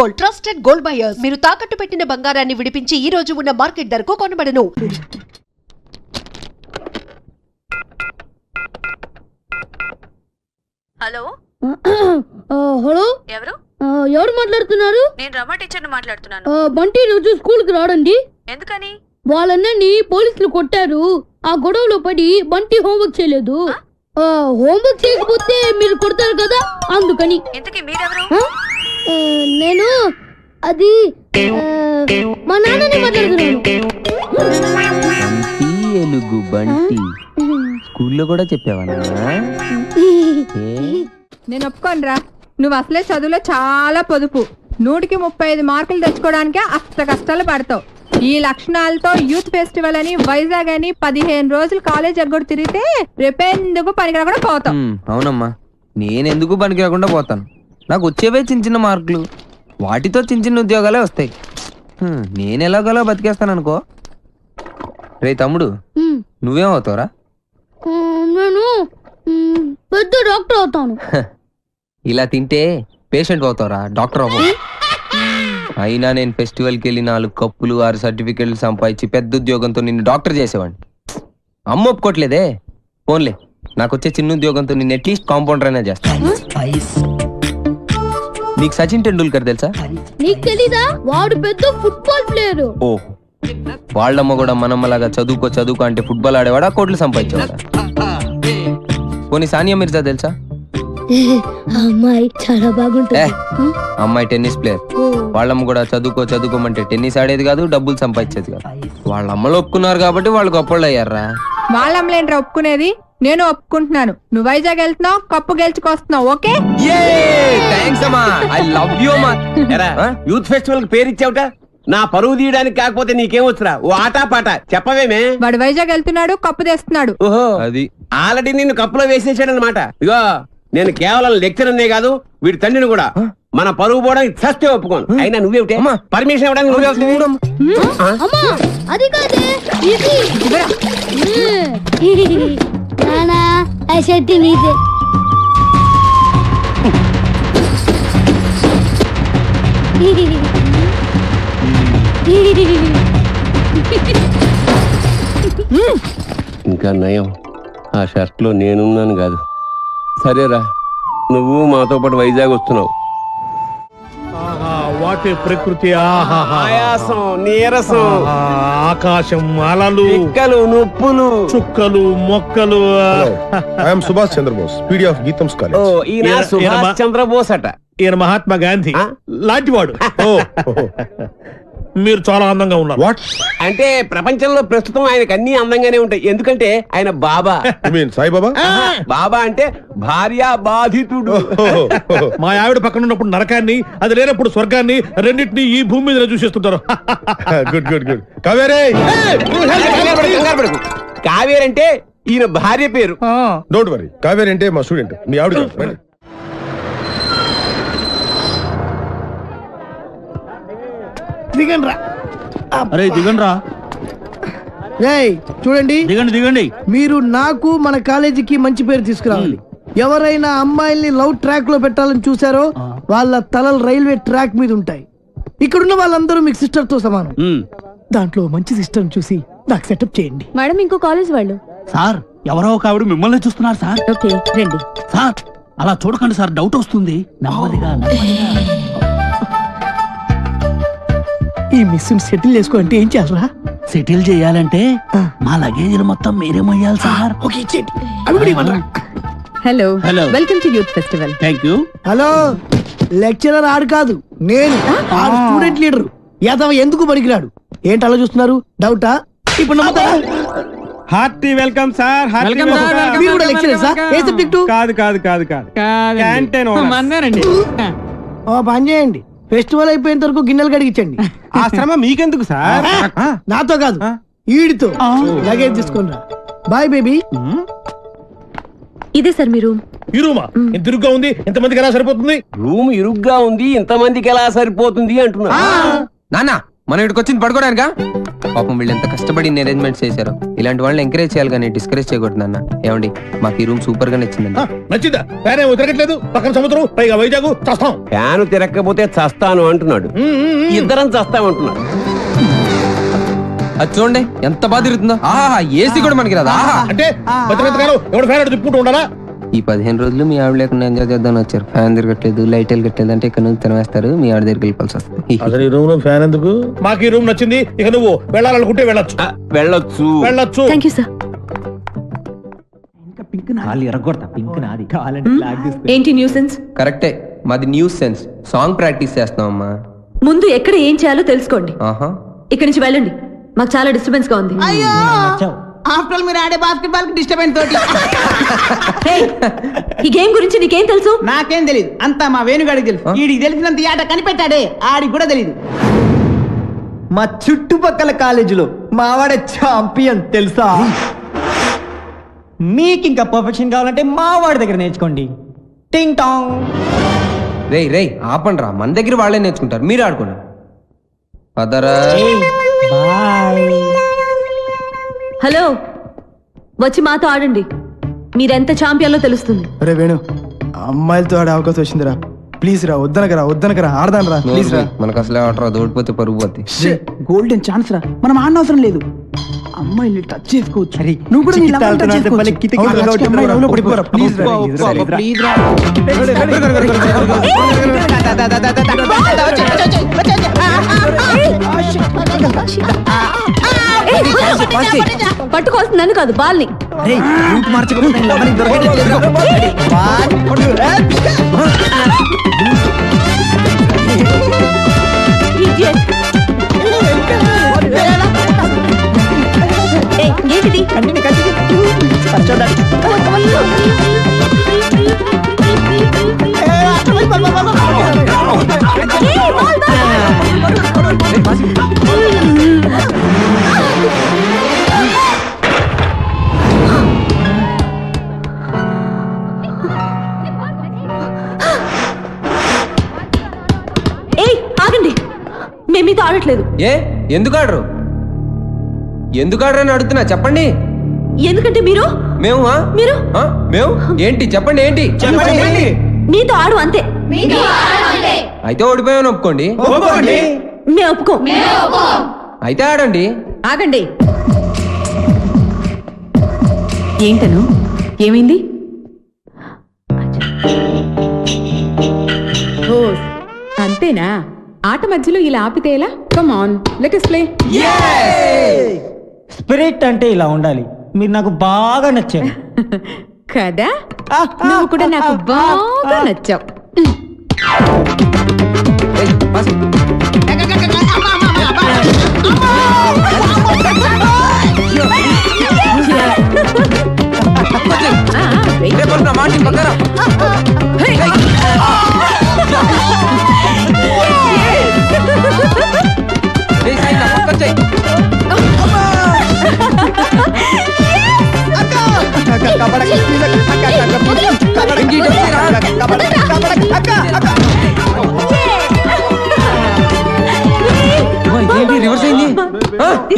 Gold, trusted gold buyers. మీరు తాకట్టు పెట్టిన బంగారాన్ని విడిపించి ఈ రోజు ఉన్న మార్కెట్ ధరకు కొనబడను. హలో హలో, ఎవరు? ఎవరు మాట్లాడుతున్నారు? నేను రమా టీచర్ మాట్లాడుతున్నాను. బంటి రోజు స్కూల్ కి రాడండి. ఎందుకని? వాళ్ళని పోలీసులు కొట్టారు. ఆ గొడవలో పడి బంటి హోంవర్క్ చేయలేదు. హోంవర్క్ చేయకపోతే మీరు కొడతారు కదా, అందుకని. ఇంతకీ మీరెవరు? నేను అది మా నాన్నని మాట్లాడుతున్నాను. ఏనుగు బంటి స్కూల్లో కూడా చెప్పావా? నేను ఒప్పుకోనరా, నువ్వు అసలే చదువులో చాలా పొదుపు. 100కి 35 మార్కులు తెచ్చుకోవడానికే అష్ట కష్టాలు పడతావు. ఈ లక్షణాలతో యూత్ ఫెస్టివల్ అని వైజాగ్ అని 15 రోజులు కాలేజ్ ఎగ్గొడు తిరిగితే రేపెందుకు పనికిరాకుండా పోతాం. అవునమ్మా, నేనెందుకు పనికి రాకుండా పోతాను. నాకు వచ్చేవే చిన్న చిన్న మార్కులు, వాటితో చిన్న చిన్న ఉద్యోగాలే వస్తాయి. నేను ఎలాగోలా బతికేస్తాను అనుకో. రే తమ్ముడు, నువ్వేం అవుతావురా? నేను పెద్ద డాక్టర్ అవుతాను. ఇలా తింటే పేషెంట్ అవుతావురా, డాక్టర్ అవ్వవు. అయినా నేను ఫెస్టివల్కి వెళ్ళి 4 కప్పులు 6 సర్టిఫికెట్లు సంపాదించి పెద్ద ఉద్యోగంతో నిన్ను డాక్టర్ చేసేవాడిని. అమ్మ ఒప్పుకోట్లేదే. ఫోన్లే, నాకు వచ్చే చిన్న ఉద్యోగంతో నిన్ను అట్లీస్ట్ కాంపౌండర్ అయినా చేస్తాను. నీకు సచిన్ టెండూల్కర్ తెలుసా? నీకు తెలీదా? వాడు పెద్ద ఫుట్బాల్ ప్లేయర్. ఓ, వాళ్ళమ్మ కూడా మనమ్మలాగా చదువుకో అంటే ఫుట్బాల్ ఆడేవాడా, కోట్లు సంపాదించేవాడా? పోనీ సానియా మిర్జా తెలుసా? అమ్మాయి చాలా బాగుంటుంది. అమ్మాయి టెన్నిస్ ప్లేయర్. వాళ్ళమ్మ కూడా చదువుకోమంటే టెన్నిస్ ఆడేది కాదు, డబ్బులు సంపాదించేది కాదు. వాళ్ళ అమ్మలు ఒప్పుకున్నారు కాబట్టి వాళ్ళు గొప్పళ్ళు అయ్యారా. వాళ్ళమ్మలేంట్రా ఒప్పుకునేది, నేను ఒప్పుకుంటున్నాను. నువ్వు వైజాగ్ వెళ్తున్నావు, కప్పు గెలుచుకొస్తున్నావు. ఓకే, యూత్ ఫెస్టివల్ కి పేరు ఇచ్చావుట. నా పరువు తీయడానికి కాకపోతే నీకేమొచ్చురా? ఓ ఆటా పాట చెప్పవేమే. వాడు వైజాగ్ వెళ్తున్నాడు, కప్పు తెస్తున్నాడు. ఓహో, అది ఆల్రెడీ నిన్ను కప్పులో వేసేసాడు అనమాట. ఇగో, నేను కేవలం లెక్చరర్నే కాదు, వీడి తండ్రిని కూడా. మన పరువు పోవడానికి చస్తే ఒప్పుకోను. అయినా నువ్వేమిటే పర్మిషన్ ఇవ్వడానికి నువ్వే అది కాదే ఇది. నానా ఆ షర్ట్ నీదే. ఇంకా నయం, ఆ షర్ట్ లో నేనున్నాను కాదు. సరేరా, నువ్వు మాతో పాటు వైజాగ్ వస్తున్నావు. వాటి ప్రకృతి, ఆయాసం, నీరసం, ఆకాశం, అలలు, పిక్కలు, నొప్పులు, చుక్కలు, మొక్కలు. I'm Subhash Chandrabose, PD of GITAM's college. ఈయన సుభాష్ చంద్రబోస్ అట. ఈయన మహాత్మా గాంధీ లాంటివాడు. మీరు చాలా అందంగా ఉన్నారు. వాట్ అంటే ప్రపంచంలో ప్రస్తుతం ఆయనకు అన్ని అందంగానే ఉంటాయి. ఎందుకంటే ఆయన బాబా. సాయిబాబా? బాబా అంటే భార్య బాధితుడు. మా ఆవిడ పక్కన ఉన్నప్పుడు నరకాన్ని, అది లేనప్పుడు స్వర్గాన్ని, రెండింటినీ ఈ భూమి మీద చూసేస్తుంటారు. Good good good. కావేరే, కావేరి అంటే ఈయన భార్య పేరు. Don't worry. కావేరి అంటే మా స్టూడెంట్, మీ ఆవిడ. చూడండి, దిగండి. మీరు నాకు మన కాలేజీకి మంచి పేరు తీసుకురావాలి. ఎవరైనా అమ్మాయిల్ని లవ్ ట్రాక్ లో పెట్టాలని చూసారో వాళ్ళ తలలు రైల్వే ట్రాక్ మీద ఉంటాయి. ఇక్కడున్న వాళ్ళందరూ మీకు సిస్టర్ తో సమానం. దాంట్లో మంచి సిస్టర్ చూసి నాకు సెటప్ చేయండి. మేడం, ఇంకో కాలేజ్ వాళ్ళు. సార్, ఎవరో ఒక ఆవిడ మిమ్మల్ని చూస్తున్నారు సార్. ఓకే, రండి. సార్, అలా చూడకండి సార్, డౌట్ వస్తుంది. నెమ్మదిగా. ఈ మిస్ సెటిల్ చేసుకో అంటే ఏం చేయాలరా? సెటిల్ చేయాలంటే మా లగేజీలు మొత్తం మీరే మొయ్యాలి సార్. ఓకే, ఇచ్చేయండి. Hello, welcome to youth festival. Thank you. Hello, lecturer ఆడు కాదు, నేను స్టూడెంట్ లీడర్. యాదవ ఎందుకు పనికిరాడు? ఏంటి అలా చూస్తున్నారు? డౌటా? ఇప్పుడు నమ్ముతారా? Hearty welcome sir. మీరు కూడా లెక్చరర్ సార్? ఏ సబ్జెక్టు? కాదు. ఓ పని చేయండి, ఫెస్టివల్ అయిపోయేంత వరకు గిన్నెలు కడిగించండి. ఆ శ్రమ మీకెందుకు సార్? నాతో కాదు, ఈడితో. లగేజ్ తీసుకుని రా. Boy baby. ఇదే సార్ మీ రూమ్. ఈ రూమా? ఇంత ఇరుగ్గా ఉంది, ఇంతమందికి ఎలా సరిపోతుంది? రూమ్ ఇరుగ్గా ఉంది, ఇంతమందికి ఎలా సరిపోతుంది అంటున్నా. నాన్న, మనం ఇక్కడికి వచ్చింది పడుకోవడానికా? పాపం వీళ్ళు ఎంత కష్టపడి అరేంజ్మెంట్స్ చేశారు. ఇలాంటి వాళ్ళని ఎంకరేజ్ చేయాలి కానీ డిస్కరేజ్ చేయకూడదు అన్న. ఏమండి మాకు ఈ రూమ్ సూపర్ గా నచ్చిందండి. నచ్చిందా? ఫ్యాన్ ఏమో తిరగట్లేదు, పక్కన సముద్రం, పైగా వైజాగ్, చస్తాం. ఫ్యాన్ తిరగకపోతే చస్తాను అంటున్నాడు, ఇద్దరం చస్తామంటున్నాడు. అది చూడండి ఎంత బాగా తిరుగుతుందో. ఆహా ఏసీ కూడా మనకి రాదా? అంటే ఎవడు ఫ్యాన్ తిప్పుకుంటూ ఉండాలా? ఈ 15 రోజులు మీ ఆవిడ లేకుండా ఎంజాయ్ చేద్దాం వచ్చారు. ఫ్యాన్ తిరగట్లేదు, లైట్ వెళ్ళగట్లేదు అంటే ఇక్కడ నుంచి తినేస్తారు. మీ ఆవిడ దగ్గరికి వెళ్ళిపోవాల్సి వస్తుంది. అసలు ఈ రూమ్ లో ఫ్యాన్ ఎందుకు? మాకు ఈ రూమ్ నచ్చింది. ఇక నువ్వు వెళ్ళాలనుకుంటే వెళ్ళొచ్చు. వెళ్ళొచ్చు వెళ్ళొచ్చు. Thank you sir. ఏంటి న్యూసెన్స్? కరెక్టే, మాది న్యూస్ సెన్స్. సాంగ్ ప్రాక్టీస్ చేస్తున్నాం అమ్మా. ముందు ఎక్కడ ఏం చేయాలో తెలుసుకోండి. ఆహా ఇక్కడి నుంచి వెళ్ళండి, మాకు చాలా డిస్టర్బెన్స్ గా ఉంది. ఆఫ్టర్ ఆల్ మీరు ఆడే బాస్కెట్బాల్ కి డిస్టర్బెన్స్ తోటి. Hey, ఈ గేమ్ గురించి నీకేం తెలుసు? నాకేం తెలియదు, అంతా మా వేణుగాడికి తెలుసు. వీడికి తెలిసినంత ఈ ఆట కనిపెట్టాడే, ఆడికి కూడా తెలియదు. మా చుట్టుపక్కల కాలేజీలో మావాడే ఛాంపియన్ తెలుసా? మీకు ఇంకా పర్ఫెక్షన్ కావాలంటే మావాడి దగ్గర నేర్చుకోండి. టింగ్ టాంగ్. రే ఆపండి రా, మన దగ్గర వాళ్ళే నేర్చుకుంటారు, మీరు ఆడుకోండి. పదరా. హలో, వచ్చి మాతో ఆడండి. మీరెంత ఛాంపియన్లో తెలుస్తుంది. అరే వేణు, అమ్మాయిలతో ఆడే అవకాశం వచ్చిందిరా. ప్లీజ్ రా, వద్దనకరా ఆడదాం రా. ప్లీజ్ రా. మనకు అసలే ఆట రాదు, ఓడిపోతే పరుగు పోతే. గోల్డెన్ ఛాన్స్ రా, మనం ఆడనవసరం లేదు. అమ్మాయిని టచ్ చేసుకోవచ్చు. నువ్వు కూడా నీ లవర్ టచ్ పట్టుకోవాల్సింది నన్ను కాదు, బాల్ని. ఏంటిది? ఆగండి, మేము మీతో ఆడట్లేదు. ఎందుకు ఆడరు? ఎందుకు ఆడరని అడుగుతున్నా, చెప్పండి. ఎందుకంటే మీరు ఏంటి చెప్పండి, ఏంటి మీతో ఆడు అంతే. అయితే ఓడిపోయామని ఒప్పుకోండి. మేము ఒప్పుకో. అయితే ఆడండి. ఆగండి. ఏంటను? ఏమైంది? అంతేనా? ఆట మధ్యలో ఇలా ఆపితే ఎలా? Come on, let us play. Spirit అంటే ఇలా ఉండాలి. మీరు నాకు బాగా నచ్చారు కదా, నువ్వు కూడా నాకు బాగా నచ్చావు.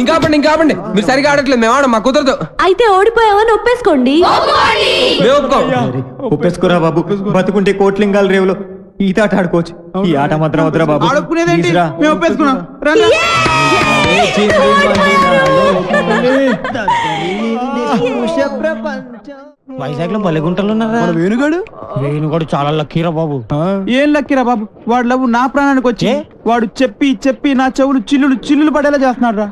ఇంకా ఆపండి. మీరు సరిగా ఆడట్లేదు, మేము ఆడం, మాకు కుదరదు. అయితే ఓడిపోయావని ఒప్పేసుకోండి. ఒప్పేసుకోరా బాబు, బతుకుంటే కోట్లింగాల రేవులో ఈత ఆట ఆడుకోవచ్చు. ఈ ఆట మాత్రం వద్దురా బాబు. వైజాగ్ లో బలెగుంటలు ఉన్నారా? వేణుగాడు చాలా లక్కీరా బాబు. ఏం లక్కీరా బాబు, వాడు లవ్ నా ప్రాణానికి వచ్చి వాడు చెప్పి నా చెవులు చిల్లులు పడేలా చేస్తున్నాడు రా.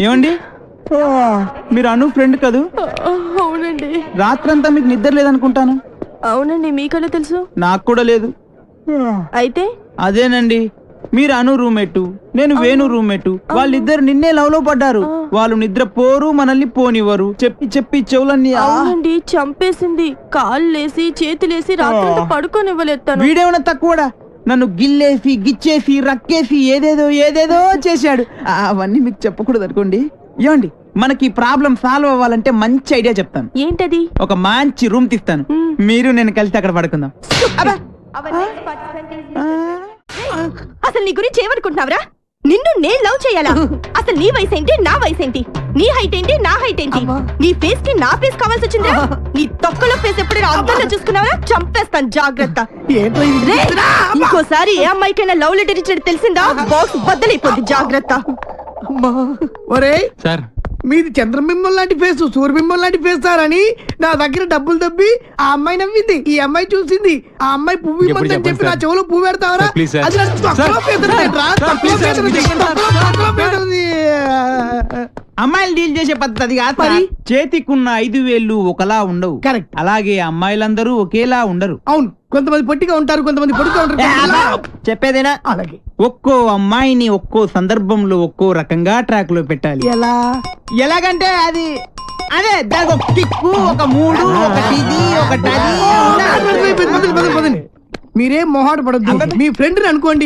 ఏమండి, మీరు అను ఫ్రెండ్ కదూ? అవునండి. రాత్రంతా మీకు నిద్ర లేదనుకుంటాను. అవునండి, మీకలా తెలుసు? నాకు కూడా లేదు. అయితే అదేనండి, మీరు అను రూమ్మేట్, నేను వేణు రూమ్మేట్. వాళ్ళిద్దరు నిన్నే లవ్ లో పడ్డారు. వాళ్ళు నిద్ర పోరు, మనల్ని పోనివ్వరు. చెప్పి చెవులన్నీ అవునండి చంపేసింది. కాళ్ళేసి చేతులేసి రాత్రి పడుకోనివ్వలేదు. వీడేమన్నా తక్కువడా? నన్ను గిల్లేసి గిచ్చేసి రక్కేసి ఏదేదో చేశాడు. అవన్నీ మీకు చెప్పకూడదు అనుకోండి. ఏమండి, మనకి ప్రాబ్లం సాల్వ్ అవ్వాలంటే మంచి ఐడియా చెప్తాను. ఏంటది? ఒక మంచి రూమ్ తీస్తాను, మీరు నేను కలిసి అక్కడ పడుకుందాం. అసలు నీ గురించి ఏమనుకుంటున్నావురా? నిన్ను నేను లవ్ చేయాలా? అసలు నీ వయసు ఏంటి, నా వయసు ఏంటి? నీ హైట్ ఏంటి, నా హైట్ ఏంటి? నీ ఫేస్ కి నా ఫేస్ కావాల్సి వచ్చిందా? నీ తొక్కలో ఫేస్ ఎప్పుడైనా అద్దంలో చూసుకున్నావా? చంపేస్తాను, జాగ్రత్త. ఇంకోసారి ఏ అమ్మాయికైనా లవ్ లెటర్ ఇచ్చినట్టు తెలిసిందా బాక్స్ బద్దలైపోద్ది, జాగ్రత్త. ఒరే సార్ మీది చంద్రబింబం లాంటి ఫేస్, సూర్యబింబం లాంటి ఫేస్ సార్ అని నా దగ్గర డబ్బులు దబ్బి ఆ అమ్మాయి నవ్వింది, ఈ అమ్మాయి చూసింది, ఆ అమ్మాయి పువ్వు ఇమ్మందని చెప్పి నా చెవులో పువ్వు పెడతావరా? అది నాకు తక్కువ పెదరదేంట్రా? తక్కువ పెదరది. అమ్మాయిలు డీల్ చేసే పద్ధతి కాదు మరి. చేతికున్న 5 వేళ్ళు ఒకలా ఉండవు. కరెక్ట్. అలాగే అమ్మాయిలందరూ ఒకేలా ఉండరు. అవును, కొంతమంది పొట్టిగా ఉంటారు, కొంతమంది పొడుగా ఉంటారు. చెప్పేదేనా? అలాగే ఒక్కో అమ్మాయిని ఒక్కో సందర్భంలో ఒక్కో రకంగా ట్రాక్ లో పెట్టాలి. ఎలా? ఎలాగంటే అది అదే దానికి ఒక కిక్కు, ఒక మూడు, ఒక ఇది, ఒకటి అది. మీరేం మొహాట పడద్దు, మీ ఫ్రెండ్ అనుకోండి.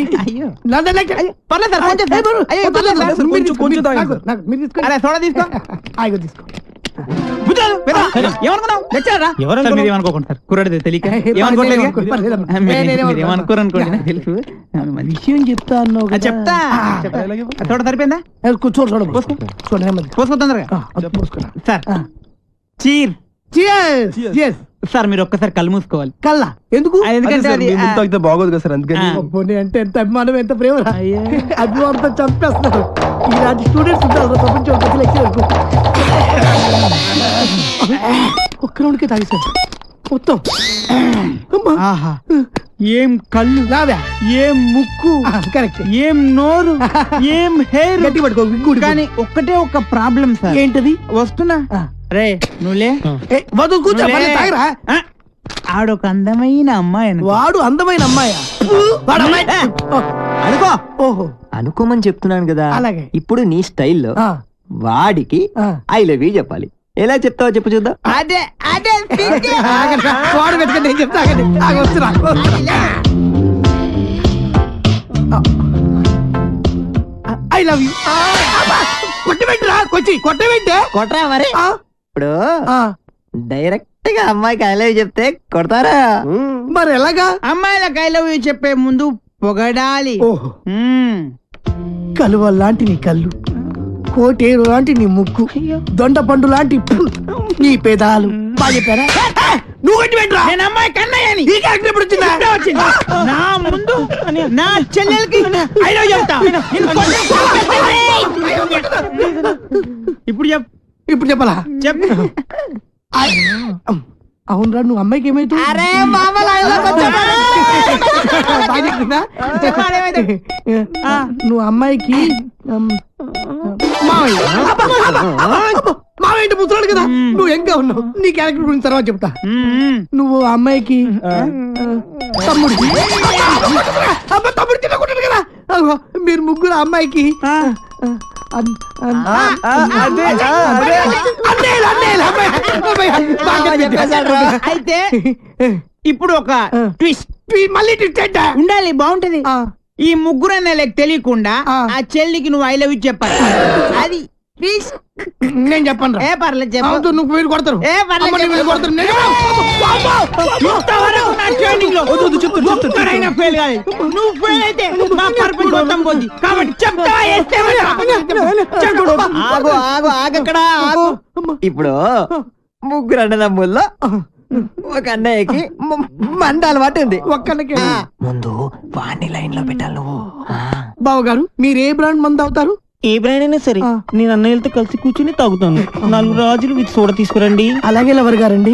కుర్రాడితే తెలియక ఏమనుకోరనుకోండి, తెలుసు. విషయం చెప్తా అన్నావు, చెప్తా. చూడ సరిపోయిందా? పోసుకో తొందరగా సార్. చీర్ సార్, మీరు ఒక్కసారి కళ్ళు మూసుకోవాలి. కల్లా ఎందుకు? ఎందుకంటే అది బాగోదు కదా సార్, అందుకని. అంటే ఎంత అభిమానం, ఎంత ప్రేమ. అభిమానంతో చంపేస్తారు. ఇలాంటి స్టూడెంట్స్ ఉంటారు ప్రపంచం. ఒక్క రౌండ్కే తాగేశారు మొత్తం. ఆహా, ఏం కళ్ళు, ఏం ముక్కు, కరెక్ట్, ఏం నోరు, ఏం హెయిర్. గట్టి పట్టుకో. కానీ ఒక్కటే ఒక ప్రాబ్లం సార్. ఏంటది? వస్తున్నా. రే నువ్వులే, కూర్చో. ఆడొక అందమైన అమ్మాయి. వాడు అందమైన అమ్మాయా? అనుకో. ఓహో, అనుకోమని చెప్తున్నాను కదా. అలాగే. ఇప్పుడు నీ స్టైల్లో వాడికి ఐ లవ్ యూ చెప్పాలి. ఎలా చెప్తావో చెప్పు చూద్దాం. అదే అదే వాడు పెట్టుకుని నేను చెప్తా. I love you. కొట్టబెట్టరా, కొట్టబెట్టే కొట్టరా మరి. ఇప్పుడు డైరెక్ట్ గా అమ్మాయికి ఐ లవ్ యూ చెప్తే కొడతారా? మరి ఎలాగా? అమ్మాయిలకు ఐ లవ్ యూ చెప్పే ముందు పొగడాలి. కలువ లాంటి నీ కళ్ళు, కోటేరు లాంటి నీ ముక్కు, దొండ పండు లాంటి నీ పేదాలు. బాగా చెప్పారా? నువ్వు కట్టి పెట్టరా. నేను అమ్మాయి కన్నయ్యని. ఈ క్యారెక్టర్ ఎప్పుడు వచ్చిందా? నా ముందు నా చెల్లెలకి ఐ లవ్ చెప్తా. ఇప్పుడు చెప్పాలా? చెప్పు. అవునరా, నువ్వు అమ్మాయికి ఏమైతుంది? నువ్వు అమ్మాయికి మావయ్య ముసలాడు కదా, నువ్వు ఎంగా ఉన్నావు. నీ క్యారెక్టర్ గురించి తర్వాత చెప్తా. నువ్వు అమ్మాయికి తమ్ముడు. తమ్ముడు తినకుంటాడు కదా. మీరు ముగ్గురు అమ్మాయికి అయితే ఇప్పుడు ఒక ట్విస్ట్. మళ్ళీ ట్విస్ట్ ఉండాలి, బాగుంటది. ఈ ముగ్గురు అన్నలకు తెలియకుండా ఆ చెల్లికి నువ్వు ఐ లవ్ యూ చెప్పాలి. అది నేను చెప్పను. ఏ పర్లేదు చెప్పు. నువ్వు వీళ్ళు కొడతారు. ఏ పర్లేదు కొడతారు. నువ్వు ఫెయిల్ అయితే మా పర్పస్ మొత్తం పోద్ది. కాబట్టి చెప్తావా? ఆగు ఆగు ఆగక్కడ ఆగు. ఇప్పుడు ముగ్గురు అన్నదమ్ముల్లో ఒక అన్నయ్యకి మంద అలవాటు ఉంది. ఒక్కడికి ముందు వాణ్ణి లైన్ లో పెట్టాలి నువ్వు. బావగారు, మీరు ఏ బ్రాండ్ మంది అవుతారు? ఏ బ్రాండ్ అయినా సరే నేను అన్నయ్యలతో కలిసి కూర్చుని తాగుతాను. 4 రాజులు విత్ సోడా తీసుకురండి. అలాగే లవర్ గారండి.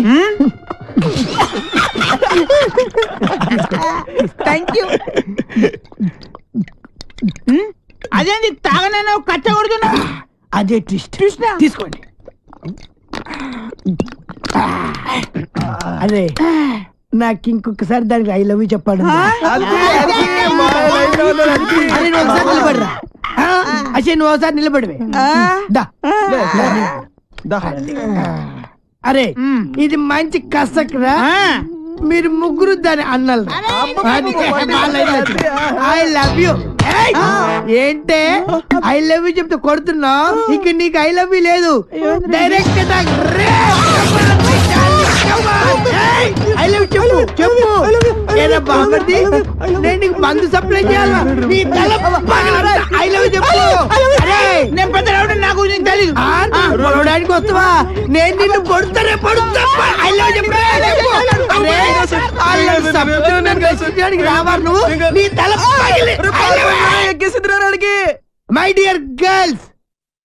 Thank you. అదేంటి తాగనైనా కచ్చ కొడుతున్నా? అదే ట్విస్ట్. తీసుకోండి. అదే నాకు ఇంకొకసారి దానికి ఐ లవ్ యూ చెప్పాడు. నిలబడరా. అసలు నువ్వు ఒకసారి నిలబడివే. అరే ఇది మంచి కసక్రా. మీరు ముగ్గురు దాని అన్నలు. I love you. ఏంటే ఐ లవ్ యూ చెప్తే కొడుతున్నావు? ఇక నీకు ఐ లవ్ యూ లేదు. డైరెక్ట్ ఐ లవ్ చెప్పు చెప్పు ఏదో బాగుంది నేను నీకు మందు సప్లై చేయాలా నీ తల ఐ లవ్ చెప్పు అరే నేను పెద్ద రౌడీ, నాకు నీకు తెలీదు. పొడవడానికి వస్తావా నేను నిన్ను పొడుతానే పొడుతా ఐ లవ్ చెప్పు రావాలి నువ్వు నీ తల మై డియర్ గర్ల్స్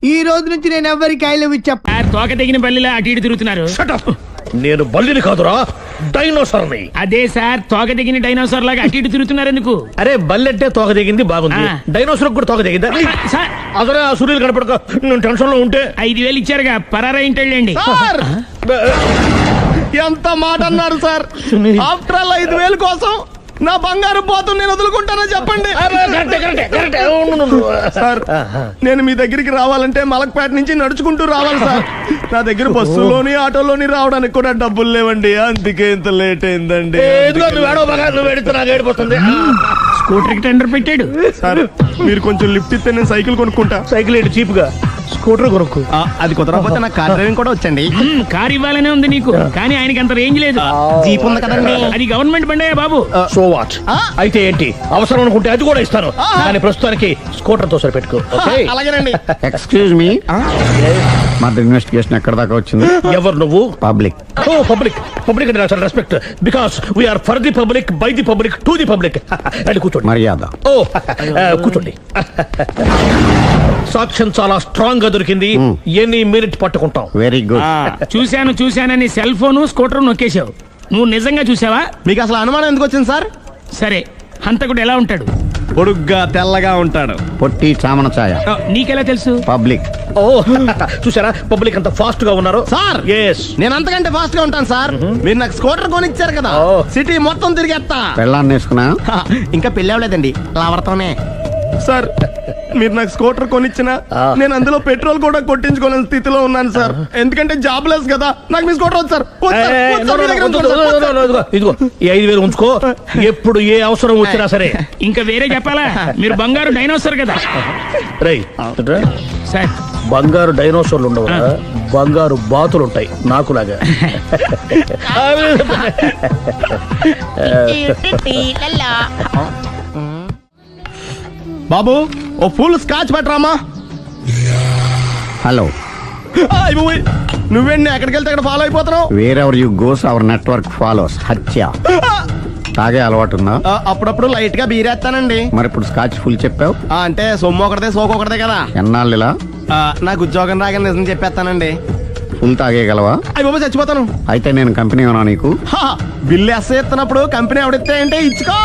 ఈ రోజు నుంచి నేను ఎవరికి ఐ లవ్ చెప్ప తోక తెగిన బల్లిలా అటు ఇటు తిరుగుతున్నారు. నేను బల్లిని కాదురా, డైనోసార్ని. అదే సార్, తోక తెగిన డైనోసార్ లాగా అటు ఇటు తిరుగుతున్నారు ఎందుకు? అరే బల్లెట్టే తోక తెగింది బాగుంది, డైనోసార్ కూడా తోక తెగిందా? అదరే ఆ సూర్యులు కనపడక నేను టెన్షన్ లో ఉంటే 5,000 ఇచ్చారుగా, పరారా ఇంటండి. ఎంత మాట అన్నారు సార్? ఆఫ్టర్ ఆల్ 5,000 కోసం నా బంగారు పోతు నేను వదులుకుంటానో చెప్పండి సార్. నేను మీ దగ్గరికి రావాలంటే మలక్పేట నుంచి నడుచుకుంటూ రావాలి సార్. నా దగ్గర బస్సులోని ఆటోలోని రావడానికి కూడా డబ్బులు లేవండి, అందుకే ఇంత లేట్ అయిందండి. స్కూటర్ కి టెండర్ పెట్టాడు సార్. మీరు కొంచెం లిఫ్ట్ ఇస్తే నేను సైకిల్ కొనుక్కుంటా. సైకిల్ ఏంటి చీప్ గా, స్కూటర్ కొనుక్కు. అది కుదరకపోతే నాకు కార్ డ్రైవింగ్ కూడా వచ్చండి. కార్ ఇవ్వాలనే ఉంది నీకు, కానీ ఆయనకి అంత రేంజ్ లేదు. జీప్ ఉంది కదండి. అది గవర్నమెంట్ బండే బాబు. సో వాట్ అయితే ఏంటి, అవసరం అనుకుంటే అది కూడా ఇస్తాను, కానీ ప్రస్తుతానికి స్కూటర్ తో సరిపెట్టుకో. అలాగేనండి. ఎక్స్క్యూజ్ మీ, మా ఇన్వెస్టిగేషన్ ఎక్కడ దాకా వచ్చింది? ఎవరు నువ్వు? పబ్లిక్. ఓ పబ్లిక్. పబ్లిక్ అంటే చాలా respect, because we are for the public, by the public, to the public. అది కూర్చోండి. మర్యాద. ఓ కూర్చోండి. సాక్ష్యం చాలా స్ట్రాంగ్ గా దొరికింది, ఎన్ని మినిట్ పట్టుకుంటాం. Very good. చూశానని సెల్ ఫోన్ స్కూటర్ నొక్కేశావు. నువ్వు నిజంగా చూసావా? మీకు అసలు అనుమానం ఎందుకు వచ్చింది సార్? సరే, హంతకుడు ఎలా ఉంటాడు? పొడుగ్గా తెల్లగా ఉంటాడు. పొట్టి చామన ఛాయ. నీకెలా తెలుసు? పబ్లిక్. ఓ చూసారా పబ్లిక్ అంత ఫాస్ట్ గా ఉన్నారు సార్. ఎస్, నేను అంతకంటే ఫాస్ట్ గా ఉంటాను సార్. మీరు నాకు స్కూటర్ కొనిచ్చారు కదా, సిటీ మొత్తం తిరిగేస్తా. పెళ్ళాన్ని వేసుకున్నా? ఇంకా పెళ్ళి అవ్వలేదండి, లావర్తోనే. సార్ మీరు నాకు స్కూటర్ కొనిచ్చిన నేను అందులో పెట్రోల్ కూడా కొట్టించుకోలేని స్థితిలో ఉన్నాను సార్. ఎందుకంటే జాబ్ లెస్ కదా, నాకు మీ స్కూటర్ వద్దు సార్. ఇదిగో ఈ 5,000 ఉంచుకో, ఎప్పుడు ఏ అవసరం వచ్చినా సరే. ఇంకా వేరే చెప్పాలా? మీరు బంగారు డైనోసార్ కదా. రై సార్, బంగారు డైనోసార్లు ఉండవు, బంగారు బాతులు ఉంటాయి నాకులాగా. బాబు ఓ ఫుల్ స్కాచ్ పెట్టరామా. హలో. నువ్వేండి ఎక్కడికి వెళ్తే అక్కడ ఫాలో అయిపోతున్నావు? Wherever you goes our network follows. హత్య. తాగే అలవాటు ఉందా? అప్పుడప్పుడు లైట్ గా బీరేస్తానండి. మరి ఇప్పుడు స్కాచ్ ఫుల్ చెప్పావు అంటే సొమ్ము ఒకటిదే సోకు ఒకటిదే కదా. ఎన్నాళ్ళు ఇలా? నాకు ఉద్యోగం రాగానే నిజం చెప్పేస్తానండి. ఫుల్ తాగేయగలవా? అయ్యి బాబు చచ్చిపోతాను. అయితే నేను కంపెనీ ఉన్నా నీకు? బిల్లు ఎస్ ఎత్తినప్పుడు కంపెనీ ఎవడితే అంటే ఇచ్చుకో.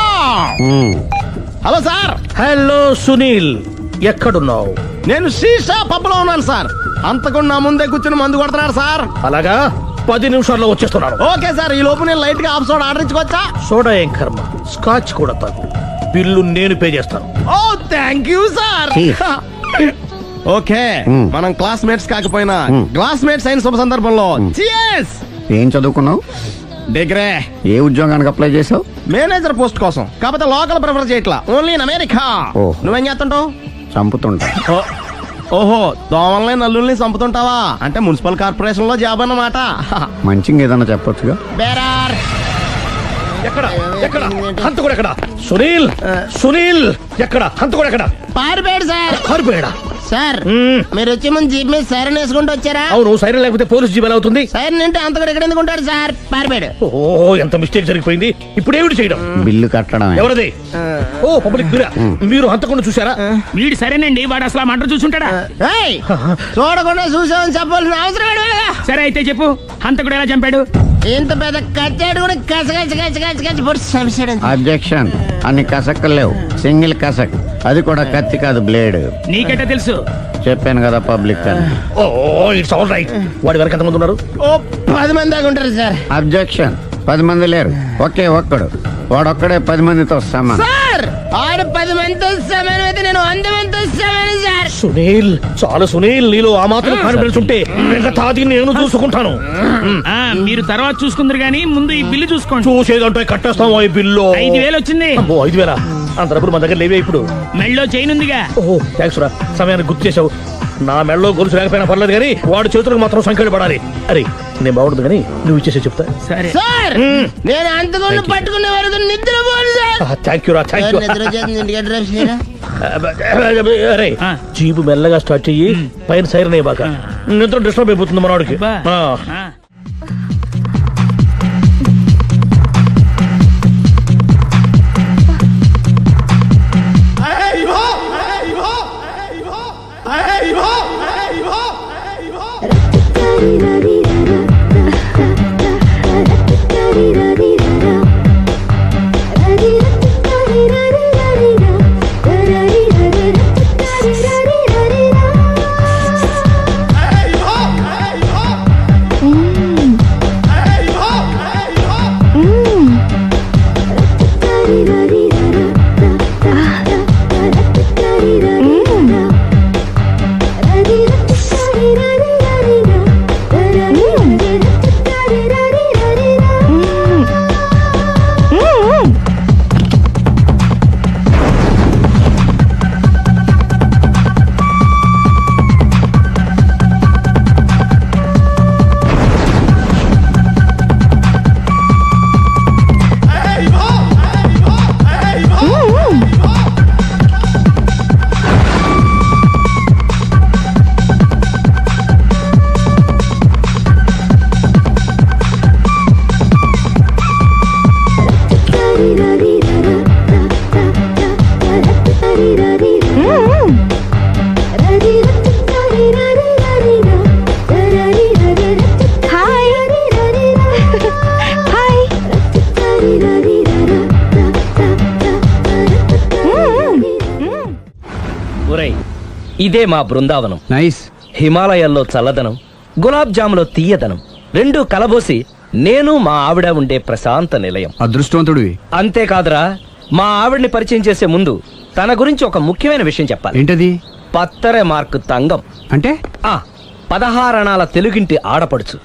Hello sir. హలో సునీల్, ఎక్కడున్నావు? నేను శీషా పబ్ లో ఉన్నాను సార్. అంతకుండా నా ముందే కూర్చుని మందు కొడుతున్నాడు సార్. అలాగా, 10 నిమిషాల్లో వచ్చేస్తున్నాను. Okay sir. ఈ లోపు నేను లైట్ గా హాఫ్ సోడా ఆర్డర్ ఇచ్చుకోవచ్చా? సోడా ఏం కర్మ, స్కాచ్ కూడా తాగు. బిల్లు నేను పే చేస్తాను. ఓ థ్యాంక్ యూ సార్. ఓకే, మనం క్లాస్మేట్స్ కాకపోయినా క్లాస్మేట్స్ అయిన శుభ సందర్భంలో cheers. ఏం చదువుకున్నావు? డిగ్రీ. ఏ ఉద్యోగానికి అప్లై చేసావు? మేనేజర్ పోస్ట్ కోసం. కాకపోతే లోకల్ ప్రిఫర్ చేయట్లా, ఓన్లీ ఇన్ అమెరికా. నువ్వేం చేస్తుంటావు? చంపుతుంటా. ఓహో, దోమల్ని నల్లుల్ని చంపుతుంటావా? అంటే మున్సిపల్ కార్పొరేషన్ లో జాబ్ అన్నమాట. మంచిగా ఏదన్నా చెప్పొచ్చుగా. బేరార్. ఎక్కడ ఎక్కడ హంతకుడు ఎక్కడ? సునీల్, సునీల్ ఎక్కడ? హంతకుడు ఎక్కడ? పారిపోయాడు సార్. పారిపోయాడా? సార్ మీరు వచ్చే ముందు జీప్ మీద సైరన్ వేసుకుంటూ వచ్చారా? అవును, సైరన్ లేకపోతే పోలీస్ జీప్ ఎలా అవుతుంది? సైరన్ అంటే అంతకుడు ఎక్కడ ఎందుకు ఉంటాడు సార్? పారిపోయాడు. ఓ ఎంత మిస్టేక్ జరిగిపోయింది. ఇప్పుడు ఏమిటి చేయడం? బిల్లు కట్టడం. ఎవరది? ఓ పబ్లిక్ బిల్లా. మీరు హంతకుండా చూసారా? వీడు సరేనండి, వాడు అసలు మంట చూసుంటాడా? చూడకుండా చూసామని చెప్పాల్సిన అవసరం లేదు. సరే అయితే చెప్పు, హంతకుడు ఎలా చంపాడు? ఇంత పెద్ద కచ్చాడు కూడా అబ్జెక్షన్. అన్ని కసక్కలు లేవు, సింగిల్ కసక్. అది కూడా కత్తి కాదు, బ్లేడ్. నీకెట్టా తెలుసు? చెప్పాను కదా పబ్లిక్ అని. Oh it's all right. వాడి వరకు ఎంతమంది ఉన్నారు? ఓ 10 మంది దాకా ఉంటారు సార్. అబ్జెక్షన్. 10 మంది లేరు, ఒకే ఒక్కడు. వాడొక్కడే 10 మందితో సమానం. సార్ ఆడు 10 మందితో సమానం అయితే నేను 100 మందితో సమానం సార్. సునీల్, చాలు సునీల్, నీలో ఆ మాత్రం కాన్ఫిడెన్స్ ఉంటే మిగతాది నేను చూసుకుంటాను. మీరు తర్వాత చూసుకుందరు గానీ ముందు ఈ బిల్లు చూసుకోండి. చూసేదంటే కట్టేస్తాం. ఈ బిల్లు 5,000 వచ్చింది. 5,000 అంత డబ్బులు మన దగ్గర లేవే ఇప్పుడు. మెళ్ళో చైన్ ఉందిగా. ఓహో థ్యాంక్స్ రా, సమయానికి గుర్తు చేసావు. నా మెడలో గొలుసు లేకపోయినా పర్లేదు కానీ వాడు చేతులకు మాత్రం సంఖ్యలు పడాలి. అరే నేను బాగుండదు కానీ నువ్వు ఇచ్చేసి చెప్తా. సరే సార్ నేను అంతకుండా పట్టుకునే వరకు నిద్రపోను సార్. థ్యాంక్ యూ రా, థ్యాంక్ యూ. నిద్ర చేస్తుంది ఇంటికి అడ్రస్ చేయరా? అరే జీపు మెల్లగా స్టార్ట్ చెయ్యి, పైన సైరన్ అయ్యి బాగా నిద్ర డిస్టర్బ్ అయిపోతుంది మనవాడికి. ఇదే మా బృందావనం. నైస్. హిమాలయాల్లో చల్లదనం, గులాబ్ జాములో తీయదనం రెండూ కలబోసి నేను మా ఆవిడ ఉండే ప్రశాంత నిలయం. అదృష్టవంతుడివి. అంతేకాదురా, మా ఆవిడ్ని పరిచయం చేసే ముందు తన గురించి ఒక ముఖ్యమైన విషయం చెప్పాలి. ఏంటది? పత్తరె మార్కు తంగం అంటే 16 అణాల తెలుగింటి ఆడపడుచు.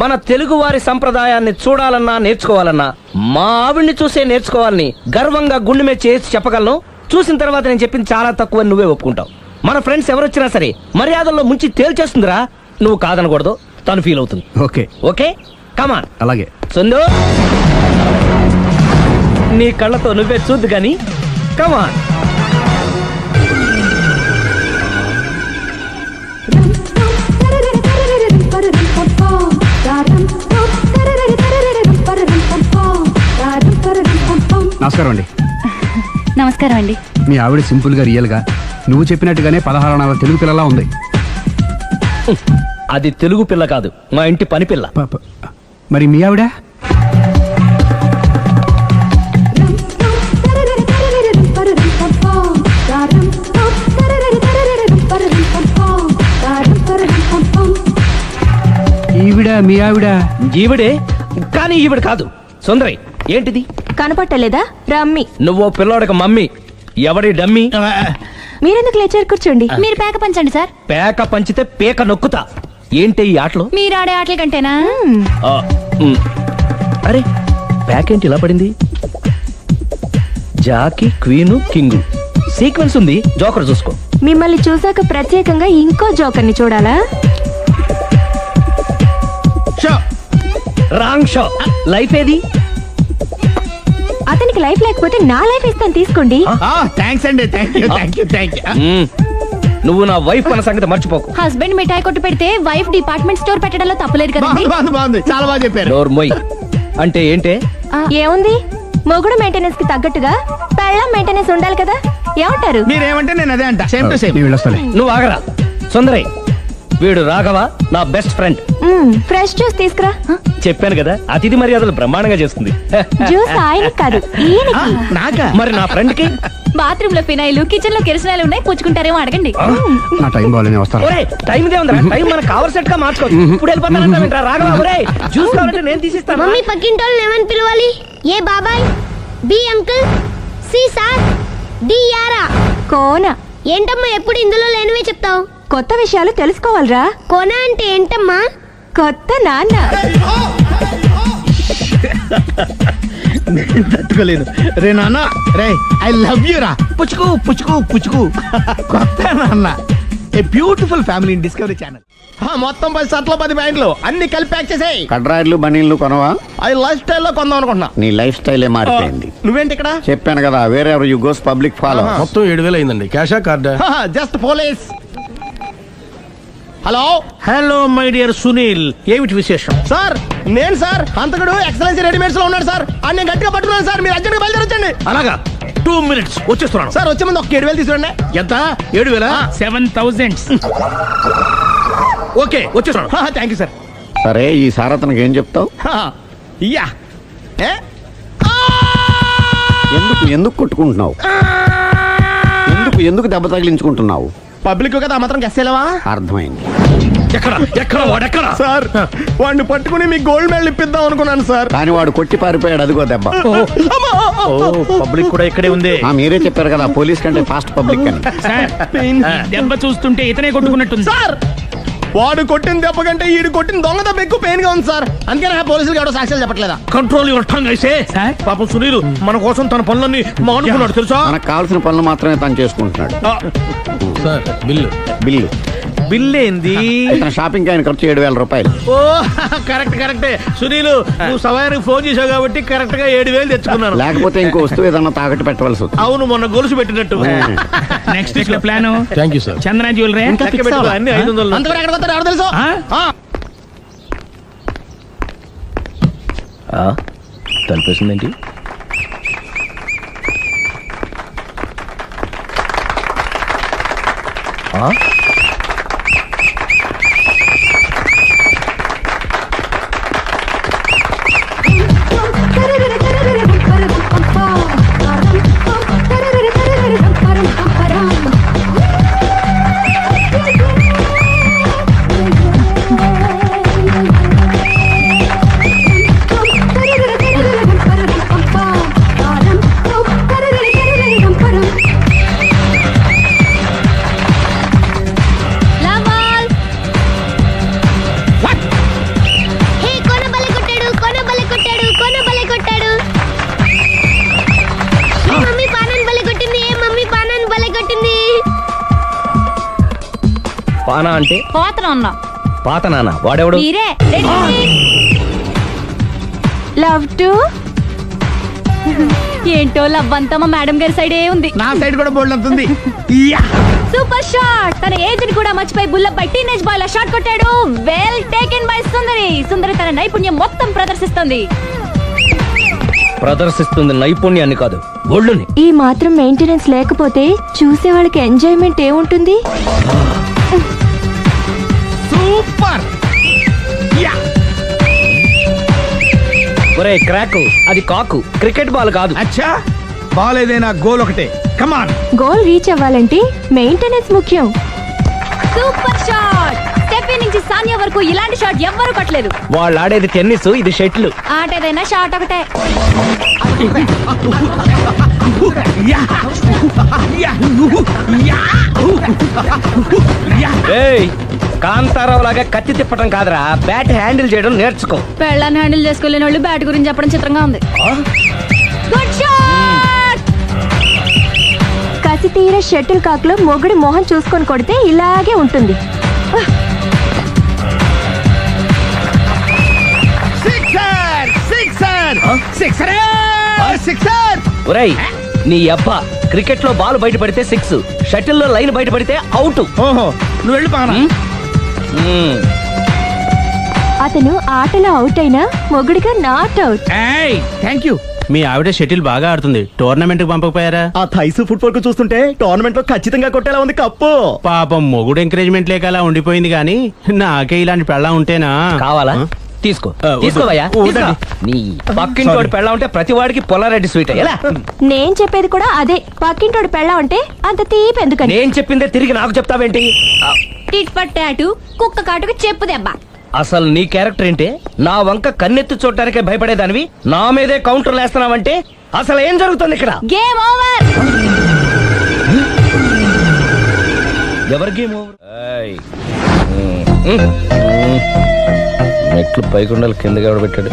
మన తెలుగు వారి సంప్రదాయాన్ని చూడాలన్నా నేర్చుకోవాలన్నా మా ఆవిడ్ని చూసే నేర్చుకోవాలని గర్వంగా గుండె మీద చేసి చెప్పగలను. చూసిన తర్వాత నేను చెప్పింది చాలా తక్కువ, నువ్వే ఒప్పుకుంటావు. మన ఫ్రెండ్స్ ఎవరొచ్చినా సరే మర్యాదల్లో ముంచి తేల్చేస్తుందిరా. నువ్వు కాదనకూడదు, తను ఫీల్ అవుతుంది. ఓకే ఓకే, కమాన్. అలాగే. సుందు, నీ కళ్ళతో నువ్వే చూద్దు గాని కమాన్. నమస్కారం అండి. నమస్కారం అండి. మీ ఆవిడ సింపుల్ గా రియల్ గా నువ్వు చెప్పినట్టుగానే 16 అణాల తెలుగు పిల్లలా ఉంది. అది తెలుగు పిల్ల కాదు, మా ఇంటి పని పిల్ల. మరి మీ ఆవిడ? ఈవిడ మీ ఆవిడ? ఈవిడే, కానీ ఈవిడ కాదు. సుందరి, ఏంటిది కనపట్టలేదా? రమ్మి. నువ్వు పిల్లోడక మమ్మీ. ఎవడి డమ్మి? మీరెందుకు లేచారు? కూర్చోండి. మీరు పేక పంచండి సార్. పేక పంచితే పేక నొక్కుతా. ఏంటి ఈ ఆటలు? మీరు ఆడే ఆటల కంటేనా? అరే ప్యాకేంటి ఇలా పడింది? జాకీ, క్వీను, కింగు సీక్వెన్స్ ఉంది. జోకర్ చూసుకో. మిమ్మల్ని చూసాక ప్రత్యేకంగా ఇంకో జోకర్ని చూడాలా? Wrong show. లైఫ్ ఏది? అతనికి లైఫ్ లేకపోతే నా లైఫ్ ఇస్తాను, తీసుకోండి. థ్యాంక్స్ అండి. నువ్వు నా వైఫ్ అన్న సంగతి మర్చిపోకు. హస్బెండ్ మిఠాయి కొట్టు పెడితే వైఫ్ డిపార్ట్మెంట్ స్టోర్ పెట్టడంలో తప్పలేదు కదండి. బాగుంది, చాలా బాగా చెప్పారు. డోర్ మొయ్. అంటే ఏంటే? ఏముంది, మొగుడు మెయింటెనెన్స్ కి తగ్గట్టుగా పెళ్ళం మెయింటెనెన్స్ ఉండాలి కదా. ఏమంటారు? మీరేమంటే నేను అదే అంట. Same to same. నువ్వు ఆగరా. సుందరై, వీడు రాఘవ, నా బెస్ట్ ఫ్రెండ్. ఫ్రెష్ జ్యూస్ తీసుకురా. చెప్పాను కదా, అతిథి మర్యాదలు బ్రహ్మాండంగా చేస్తుంది. జ్యూస్ ఆయనకి కాదు, ఈయనకి. నాకా? మరి నా ఫ్రెండ్ కి? బాత్రూమ్ లో ఫినాయిల్, కిచెన్ లో కిరసనాయిలు ఉన్నాయి, పుచ్చుకుంటారేమో అడగండి. నా టైం బాగాలేని వస్తాను. టైం ఇదే ఉందా? టైం మనకు కావర్ సెట్ గా మార్చుకోవచ్చు. ఇప్పుడు వెళ్ళిపోతానంటా రాఘవ. ఒరే జ్యూస్ కావాలంటే నేను తీసిస్తాను. మమ్మీ పక్కింటోళ్ళని ఏమని పిలవాలి? ఏ బాబాయ్, B uncle, C sir, D యారా. కోన. ఏంటమ్మా ఎప్పుడు ఇందులో లేనివే చెప్తావు? కొత్త విషయాలు తెలుసుకోవాలరా. కోన అంటే ఏంటమ్మా? కొత్త నాన్న. నేను తట్టుకోలేను. రే నాన్న, రే ఐ లవ్ యూ రా. పుచ్చుకు పుచ్చుకు పుచ్చుకు. కొత్త నాన్న. A beautiful family in discovery channel. మొత్తం 10 షర్ట్లు 10 ప్యాంట్లు అన్ని కలిపి ప్యాక్ చేసేయ్. కడ్రాయిలు బనీళ్లు కొనవా? అది లైఫ్ స్టైల్లో కొందాం అనుకుంటున్నా. నీ లైఫ్ స్టైలే మారిపోయింది. నువ్వేంటి ఇక్కడ? చెప్పాను కదా, వేరే ఎవరు యు గోస్ పబ్లిక్ ఫాలో. మొత్తం 7,000 అయిందండి. క్యాషా కార్డా? Just police. Hello hello my dear Sunil, ఏమిటి విశేషం? సార్ నేను సార్ అంతకుడు ఎక్సలెన్సీ రెడీమేడ్స్ లో ఉన్నాడు సార్. అని నేను గట్టిగా పట్టుకున్నాను సార్. మీరు అర్జెంట్గా బయలుదేరొచ్చండి. అలాగా 2 minutes వచ్చేస్తున్నాను. సార్ వచ్చే ముందు ఒక 7,000 తీసుకురండి. ఎంత? 7,000? 7,000. ఓకే వచ్చేస్తున్నాను. Thank you sir. సరే ఈ సారతనకి ఏం చెప్తావు? యా ఎందుకు కొట్టుకుంటున్నావు? ఎందుకు దెబ్బ తగిలించుకుంటున్నావు? పబ్లిక్ కదా మాత్రం గెస్సేలేవా? అర్థమైంది. ఎక్కడ వాడెక్కడ? సార్ వాడిని పట్టుకుని మీకు గోల్డ్ మెడల్ ఇప్పిద్దాం అనుకున్నాను సార్. కానీ వాడు కొట్టి పారిపోయాడు. అదిగో దెబ్బ. పబ్లిక్ కూడా ఇక్కడే ఉంది. మీరే చెప్పారు కదా పోలీస్ కంటే ఫాస్ట్ పబ్లిక్ అని. దెబ్బ చూస్తుంటే ఇతనే కొట్టుకున్నట్టుంది సార్. వాడు కొట్టిన దెబ్బ కంటే ఈడు కొట్టిన దొంగ దెబ్బ ఎక్కువ పెయిన్ గా ఉంది సార్. అందుకనే పోలీసులు ఎవడో సాక్ష్యాలు చెప్పట్లేదా? కంట్రోల్ యువర్ టంగ్ అయితే. పాపం సునీల్ మన కోసం తన పనులన్నీ మానుకున్నాడు తెలుసా? మనకు కావాల్సిన పనులు మాత్రమే తను చేసుకుంటున్నాడు. సార్ బిల్లు బిల్ ఏంది? షాపింగ్ ఆయన ఖర్చు 7,000 రూపాయలు. ఓ కరెక్టే. సునీల్ నువ్వు సమయానికి ఫోన్ చేసావు కాబట్టి కరెక్ట్ గా 7,000 తెచ్చుకున్నాను. లేకపోతే ఇంకో వస్తువు ఏదన్నా తాకట్టు పెట్టవలసి వస్తుంది. అవును మొన్న గొలుసు పెట్టినట్టు. నెక్స్ట్ వీక్ లో plan. Thank you sir. Chandana jewellery అన్ని 500. అంతవరకు ఎక్కడ వస్తారు ఎవరు తెలుసు? తలిపేసిందేంటి? పానా అంటే పాత నాన్న. వాడెవడు? లవ్ టు ఏంటో లవ్ అంతా మా మేడం గారి సైడే ఉంది. నా సైడ్ కూడా బోల్డ్ అవుతుంది. Super shot. తన ఏజ్ ని కూడా మర్చిపోయి బుల్లపై టీనేజ్ బాయ్ లా షాట్ కొట్టాడు. వెల్ టేకెన్ బై సుందరి తన నైపుణ్యం మొత్తం ప్రదర్శిస్తుంది నైపుణ్యాన్ని కాదు, ఒళ్ళుని. ఈ మాత్రం మెయింటెనెన్స్ లేకపోతే చూసే వాళ్ళకి ఎంజాయ్మెంట్ ఏముంటుంది? సూపర్. ఒరే క్రాక్, అది కాకు, క్రికెట్ బాల్ కాదు. అచ్చా బాల్ ఏదైనా గోల్ ఒకటే. కమాన్. గోల్ రీచ్ అవ్వాలంటే మెయింటెనెన్స్ ముఖ్యం. Super shot. స్టెఫీ నుంచి సానియా వరకు ఇలాంటి షాట్ ఎవ్వరూ కొట్టలేదు. వాళ్ళు ఆడేది టెన్నిస్, ఇది షటిల్. ఆట ఏదైనా షాట్ ఒకటే. కాంతారావు లాగా కత్తి తిప్పటం కాదురా, బ్యాట్ హ్యాండిల్ చేయడం నేర్చుకో. పెళ్ళాన్ని హ్యాండిల్ చేసుకోలేని వాళ్ళు బ్యాట్ గురించి చెప్పడం చిత్రంగా ఉంది. Good shot. కసి తీర షటిల్ కాక్ లో మొగుడి మొహం చూసుకొని కొడితే ఇలాగే ఉంటుంది. ఒరేయ్ నీ అబ్బా, క్రికెట్ లో బాల్ బయట పడితే 6, షటిల్ లో లైన్ బయట పడితే అవుట్. ఓహో నువ్వు వెళ్ళి పానా. అతను ఆటలో అవుట్ అయినా మొగుడిగా నాట్ అవుట్. Thank you. మీ ఆవిడ షటిల్ బాగా ఆడుతుంది, టోర్నమెంట్ కి పంపకపోయారా? ఆ థైస్ ఫుట్బాల్ కు చూస్తుంటే టోర్నమెంట్ లో ఖచ్చితంగా కొట్టేలా ఉంది కప్పు. పాపం మొగుడు ఎంకరేజ్మెంట్ లేక అలా ఉండిపోయింది గానీ నాకే ఇలాంటి పెళ్ళ ఉంటేనా. కావాలా? తీసుకో తీసుకోవయ్యా. నీ పక్కింటోడి పెళ్ళ ఉంటే ప్రతి వాడికి పొలారెడ్డి స్వీట్. నేను చెప్పేది కూడా అదే. పక్కింటోడి పెళ్ళ ఉంటే అంత తీపి ఎందుకని? నేను చెప్పిందే తిరిగి నాకు చెప్తావేంటి? టిట్ పట్ టాటు, కుక్క కాటుకు చెప్పు దెబ్బ. అసలు నీ క్యారెక్టర్ ఏంటి? నా వంక కన్నెత్తి చూడటానికే భయపడేదానివి నా మీదే కౌంటర్లు వేస్తున్నావంటే అసలు ఏం జరుగుతుంది ఇక్కడ? Game over. ఎవరి గేమ్ ఓవర్? మెట్లు పైకుండలు కిందకి ఎవడ పెట్టాడు?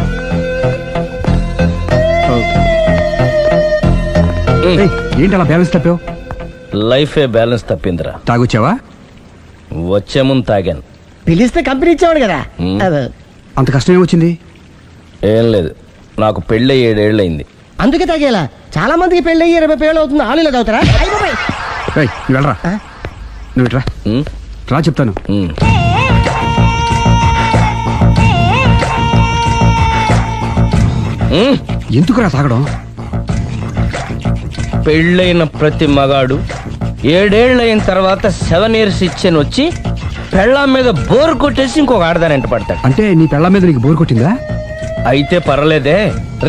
ఏంటి అలా బ్యాలెన్స్ తప్పావు? లైఫే బ్యాలెన్స్ తప్పిందిరా. తాగొచ్చావా? వచ్చే ముందు తాగాను. పిలిస్తే కంపెనీ ఇచ్చేవాడు కదా. అంత కష్టం ఏమొచ్చింది? ఏం లేదు, నాకు పెళ్ళి 7 ఏళ్ళయింది. అందుకే తాగేలా. చాలా మందికి పెళ్ళి 20 ఏళ్ళు అవుతుంది. ఆలీలో తాగుతారా? రేయ్, నువ్వు వెళ్ళరా. నువ్వు ఇట్రా. రా చెప్తాను. ఎందుకురా తాగడం? పెళ్ళైన ప్రతి మగాడు 7 ఏళ్ళైన తర్వాత 7 years ఇచ్చాను వచ్చి పెళ్ళాం మీద బోర్ కొట్టేసి ఇంకొక ఆడదాని ఎంట పడతాడు. అంటే నీ పెళ్ళ మీద నీకు బోర్ కొట్టిందా? అయితే పర్లేదే,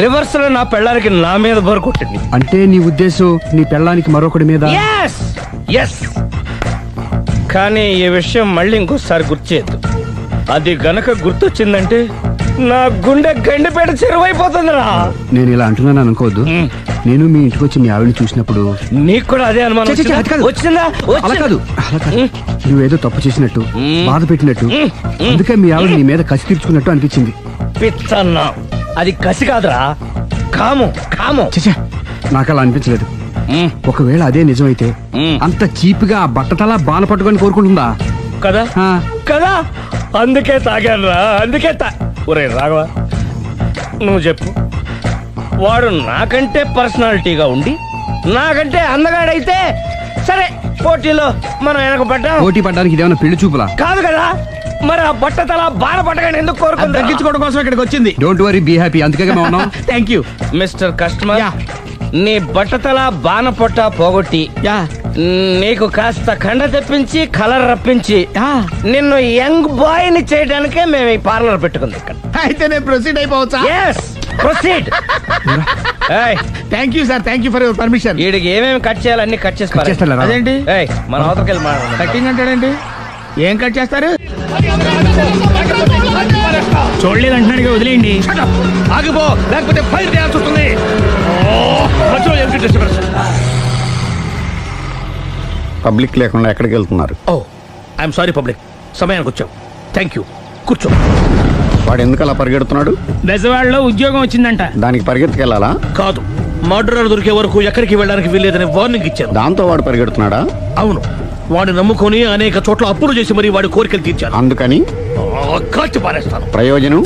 రివర్స్ లో నా పెళ్ళానికి నా మీద బోర్ కొట్టింది. అంటే నీ ఉద్దేశం నీ పెళ్ళానికి మరొకటి మీద? ఎస్. కానీ ఈ విషయం మళ్ళీ ఇంకోసారి గుర్తు చేయొద్దు. అది గనక గుర్తొచ్చిందంటే నా గుండె గండిపేట చెరువైపోతుందిరా. నేను ఇలా అంటున్నాను అనుకోవద్దు. నేను మీ ఇంటికి వచ్చి మీ ఆవిడని చూసినప్పుడు నీకు కూడా అదే అనుమానం వచ్చిందా? అలా కాదు. నువ్వేదో తప్పు చేసినట్టు, బాధ పెట్టినట్టు, అందుకే మీ ఆవిడ నీ మీద కసి తీర్చుకున్నట్టు అనిపించింది. పిచ్చన్నా, అది కసి కాదురా, కాము. నాకు అలా అనిపించలేదు. ఒకవేళ అదే నిజమైతే అంత చీప్ గా బట్టతలా బాన పట్టుకొని కోరుకుంటుందా? కదా కదా, అందుకే తాగాను రా, అందుకే ఒరే రాఘవ, నువ్వు చెప్పు. వాడు నాకంటే పర్సనాలిటీగా ఉండి నాకంటే అందగాడైతే సరే, పోటీలో మనం వెనక పడ్డాం. పోటీ పడ్డానికి ఇదేమన్నా పెళ్లి చూపులా? కాదు కదా, మరి ఆ బట్టతల బాన పట్టగానే ఎందుకు కోరుకుంది? తగ్గించుకోవడం కోసం ఇక్కడికి వచ్చింది. Don't worry, be happy. అందుకే మేము ఉన్నాం. Thank you mister customer. నీ బట్టతల బాన పొట్ట పోగొట్టి నీకు కాస్త కండ తెప్పించి కలర్ రప్పించి నిన్ను యంగ్ బాయ్ ని చేయడానికే మేము ఈ పార్లర్ పెట్టుకుంది ఇక్కడ. అయితే నేను ప్రొసీడ్ అయిపోవచ్చా? Proceed. Thank you sir, thank you for your permission. వీడికి ఏమేమి కట్ చేయాలి అన్ని కట్ చేసి అదేంటి మన అవతలకి వెళ్ళి మాట్లాడు. కటింగ్ అంటాడేంటి? ఏం కట్ చేస్తారు? చూడలేదు అంటున్నాడు, వదిలేయండి. ఆగిపో, లేకపోతే ఫైర్ చేయాల్సి వస్తుంది. పబ్లిక్ లేకుండా ఎక్కడికి వెళ్తున్నారు? ఐఎమ్ సారీ పబ్లిక్, సమయానికి వచ్చావు. థ్యాంక్ యూ, కూర్చో. వాడు ఎందుకు అలా పరిగెడుతున్నాడు? బెజవాడలో ఉద్యోగం వచ్చిందంట. దానికి పరిగెత్తుకెళ్ళాలా? కాదు, మర్డరర్ దొరికే వరకు ఎక్కడికి వెళ్ళడానికి వీల్లేదని వార్నింగ్ ఇచ్చాను. దాంతో వాడు పరిగెడుతున్నాడా? అవును, వాడిని నమ్ముకొని అనేక చోట్ల అప్పులు చేసి మరి వాడి కోరికలు తీర్చాను. అందుకని కాల్చి పారేస్తాను. ప్రయోజనం?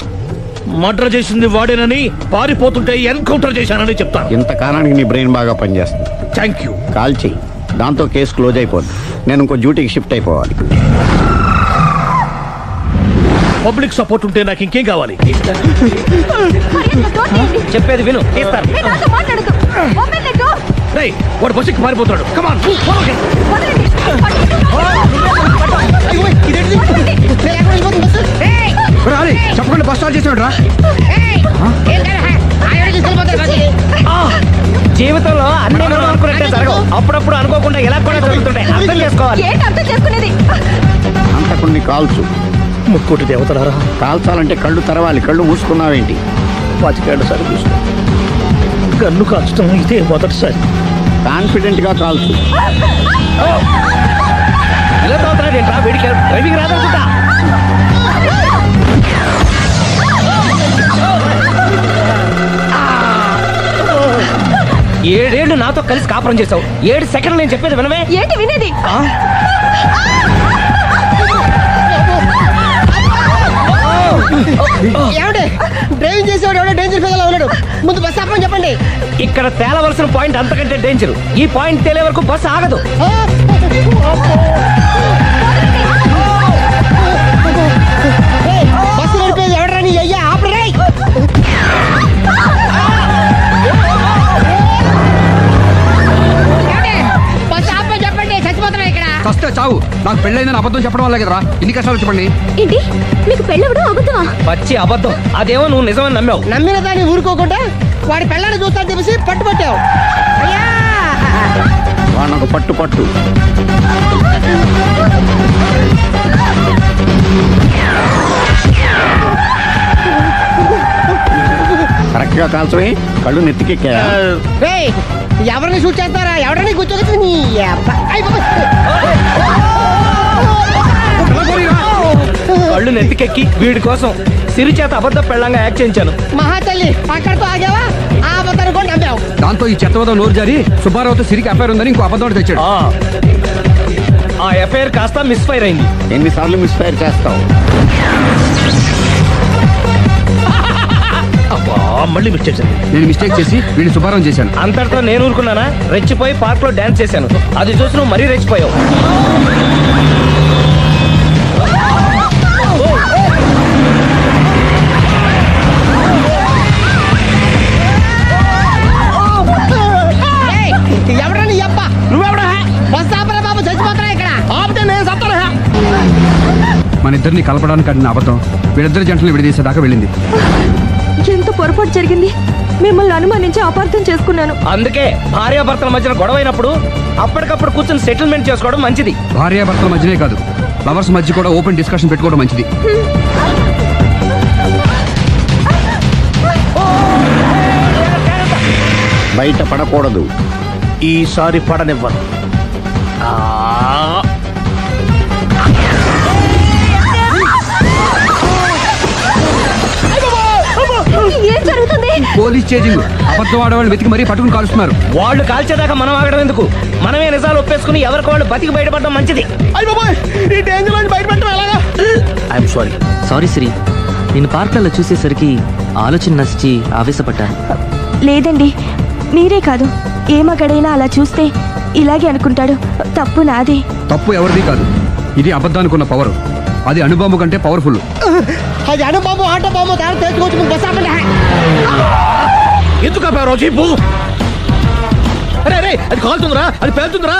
మర్డర్ చేసింది వాడేనని, పారిపోతుంటే ఎన్కౌంటర్ చేశానని చెప్తాను. ఇంతకాలానికి నీ బ్రెయిన్ బాగా పనిచేస్తుంది. Thank you. కాల్ చెయ్యి, దాంతో కేసు క్లోజ్ అయిపోద్ది. నేను ఇంకో డ్యూటీకి షిఫ్ట్ అయిపోవాలి. పబ్లిక్ సపోర్ట్ ఉంటే నాకు ఇంకేం కావాలి? చెప్పేది విను. రేయ్, వాడు బస్సుకి పారిపోతాడు. కమాన్, చెప్పకుండా బస్ స్టార్ట్ చేసాడు రా. జీవితంలో అన్ని మనం అనుకున్నట్టే జరగవు. అప్పుడప్పుడు అనుకోకుండా ఎలా కూడా జరుగుతుంటాయి. అర్థం చేసుకోవాలి. అంతకుని కాల్చు. ముక్కోటి దేవతలారా, కాల్చాలంటే కళ్ళు తెరవాలి. కళ్ళు మూసుకున్నావేంటి? 25 ఏళ్ల సారి చూసుకో. గన్ను కాల్చడం ఇదే మొదటిసారి. కాన్ఫిడెంట్ గా కాల్చు. ఇలా తోతున్నాడు ఏంట్రా? వీడికి డ్రైవింగ్ రాదనుకుంటా. ఏడేళ్లు నాతో కలిసి కాపురం చేసావు. 7 సెకండ్లు నేను చెప్పేది వినవే. ఏంటి వినేది? డ్రైవింగ్ చేసేవాడు ఎవడో డేంజర్ ఫీల్ ఉన్నాడు. ముందు బస్ ఆపమని చెప్పండి. ఇక్కడ తేలవలసిన పాయింట్ అంతకంటే డేంజర్. ఈ పాయింట్ తేలే వరకు బస్సు ఆగదు. బస్సు నడిపేది ఎవడరాని అయ్యా ఆపరే. బస్సు ఆపమని చెప్పండి, చచ్చిపోతున్నా ఇక్కడ. కష్ట చావు. నాకు పెళ్ళైందని అబద్ధం చెప్పడం వల్ల కదరా ఇన్ని కష్టాలు చెప్పండి. ఏంటి మీకు పెళ్ళవడం అబద్ధమా? పచ్చి అబద్ధం. అదేమో నువ్వు నిజమని నమ్మావు. నమ్మిన దాన్ని ఊరుకోకుండా వాడి పెళ్ళాన్ని చూస్తాను చెప్పేసి పట్టుబట్టావు. వాడినొక పట్టు పట్టు. కరెక్ట్ గా కాల్చవే. కళ్ళు నెత్తికెక్కా. ఎవరిని షూట్ చేస్తారా? ఎవరిని కూర్చోగచ్చు. కళ్ళు నెత్తికెక్కి వీడి కోసం సిరి చేత అబద్ధ పెళ్ళంగా యాక్ట్ చేయించాను. మహాతల్లి అక్కడితో ఆగావా? ఆ అబద్ధాన్ని కూడా నమ్మావు. దాంతో ఈ చెత్తవద నోరు జారి సుబ్బారావుతో సిరికి అఫైర్ ఉందని ఇంకో అబద్ధం తెచ్చాడు. ఆ ఎఫ్ఐఆర్ కాస్త మిస్ఫైర్ అయింది. ఎన్నిసార్లు మిస్ఫైర్ చేస్తావు? మళ్ళీ మిస్టేక్ నేను మిస్టేక్ చేసి వీడిని శుభారం చేశాను. అంతటితో నేను ఊరుకున్నానా? రెచ్చిపోయి పార్క్ లో డాన్స్ చేశాను. అది చూసి నువ్వు మరీ రెచ్చిపోయావు. ఎవరా నీ అప్ప? నువ్వెవడా? బస్ ఆపరా బాబు, చచ్చిపోతారా ఇక్కడ? ఆపితే నేను సత్తారా? మన ఇద్దరిని కలపడానికి అడిగిన అబద్ధం వీళ్ళిద్దరి జంటలు విడదీసేదాకా వెళ్ళింది. ఎంత పొరపాటు జరిగింది. మిమ్మల్ని అనుమానించి అపార్థం చేసుకున్నాను. అందుకే భార్యాభర్తల మధ్యన గొడవైనప్పుడు అప్పటికప్పుడు కూర్చొని సెటిల్మెంట్ చేసుకోవడం మంచిది. భార్యాభర్తల మధ్యనే కాదు, లవర్స్ మధ్య కూడా ఓపెన్ డిస్కషన్ పెట్టుకోవడం మంచిది. బయట పడకూడదు. ఈసారి పడనివ్వను. ఏం జరుగుతుంది? Police chasing. అబద్ధం ఆడవాళ్ళు వెతికి మరీ పట్టుకుని కాలుస్తున్నారు. వాళ్ళు కాల్చేదాకా మనం ఆగడం ఎందుకు? మనమే నిజాలు ఒప్పేసుకుని ఎవరికి వాళ్ళు బతికి బయటపడడం మంచిది. ఈ డేంజర్ నుంచి బయటపడటం ఎలాగా? I'm sorry. సారీ శ్రీ, నేను పార్కులలో చూసేసరికి ఆలోచన నచ్చి ఆవేశపడ్డాను. లేదండి, మీరే కాదు, ఏ మగాడైనా అలా చూస్తే ఇలాగే అనుకుంటాడు. తప్పు నాదే. తప్పు ఎవరిది కాదు. ఇది అబద్ధానికి ఉన్న పవర్. అది అణుబాంబు కంటే పవర్ఫుల్. అది అణుబాంబు, ఆటో బాంబు తయారు తెచ్చుకోవచ్చు. బస్ ఆపండి. ఎందుకు ఆపారో చెప్పు. అరే అది కాలుతుందిరా, అది పేలుతుందిరా.